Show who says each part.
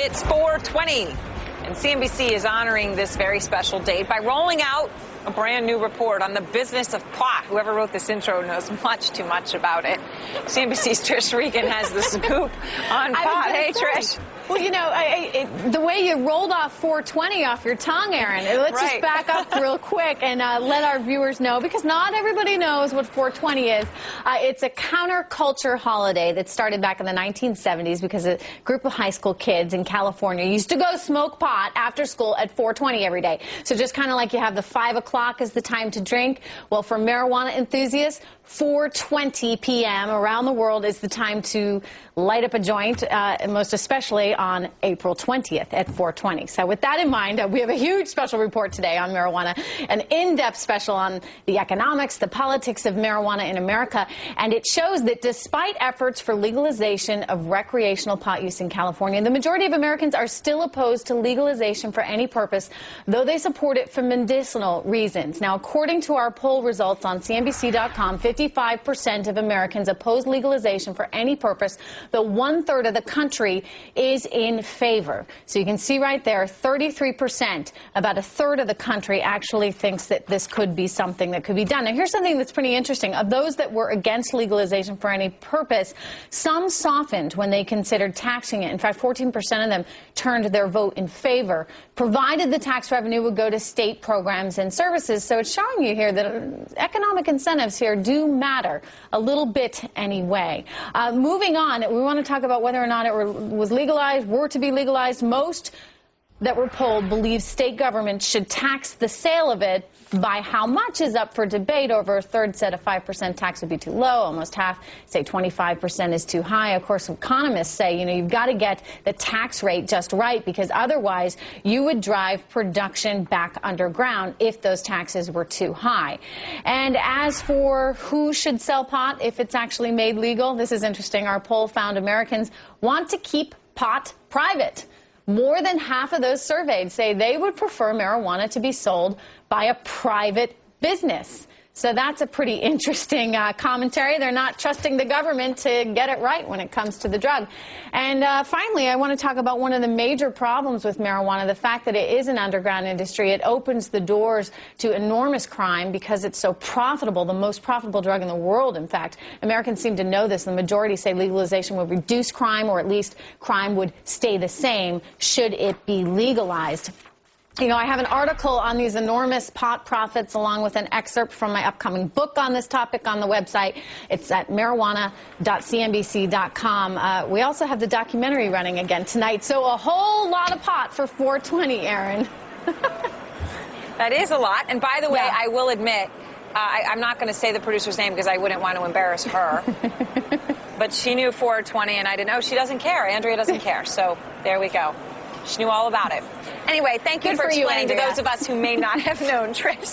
Speaker 1: It's 420, and CNBC is honoring this very special date by rolling out a brand new report on the business of pot. Whoever wrote this intro knows much too much about it. CNBC's Trish Regan has the scoop on pot. Hey, Trish.
Speaker 2: Well, you know, the way you rolled off 420 off your tongue, Aaron, let's just back up real quick and let our viewers know, because not everybody knows what 420 is. It's a counterculture holiday that started back in the 1970s because a group of high school kids in California used to go smoke pot after school at 420 every day. So just kind of like you have the 5 o'clock is the time to drink. Well, for marijuana enthusiasts, 4:20 p.m. around the world is the time to light up a joint, and most especially on April 20th at 4:20. So with that in mind, we have a huge special report today on marijuana, an in-depth special on the economics, the politics of marijuana in America, and it shows that despite efforts for legalization of recreational pot use in California, the majority of Americans are still opposed to legalization for any purpose, though they support it for medicinal reasons. Now, according to our poll results on CNBC.com, 55% of Americans oppose legalization for any purpose, though 1/3 of the country is in favor. So you can see right there, 33%, about 1/3 of the country actually thinks that this could be something that could be done. Now, here's something that's pretty interesting. Of those that were against legalization for any purpose, some softened when they considered taxing it. In fact, 14% of them turned their vote in favor, provided the tax revenue would go to state programs and services. So it's showing you here that economic incentives here do matter a little bit anyway. Moving on, we want to talk about whether or not it was legalized, were to be legalized. Most that were polled believe state governments should tax the sale of it. By how much is up for debate. Over 1/3 said a 5% tax would be too low. Almost half say 25% is too high. Of course, economists say, you know, you've got to get the tax rate just right, because otherwise you would drive production back underground if those taxes were too high. And as for who should sell pot if it's actually made legal, this is interesting. Our poll found Americans want to keep pot private. More than half of those surveyed say they would prefer marijuana to be sold by a private business. So that's a pretty interesting commentary. They're not trusting the government to get it right when it comes to the drug. And finally, I want to talk about one of the major problems with marijuana, the fact that it is an underground industry. It opens the doors to enormous crime because it's so profitable, the most profitable drug in the world, in fact. Americans seem to know this. The majority say legalization would reduce crime, or at least crime would stay the same should it be legalized. You know, I have an article on these enormous pot profits along with an excerpt from my upcoming book on this topic on the website. It's at marijuana.cnbc.com. We also have the documentary running again tonight. So a whole lot of pot for 420, Aaron.
Speaker 1: That is a lot. And by the way, I will admit, I'm not going to say the producer's name because I wouldn't want to embarrass her. But she knew 420 and I didn't know. She doesn't care. Andrea doesn't care. So there we go. She knew all about it. Anyway, thank you for explaining to those of us who may not have known, Trish.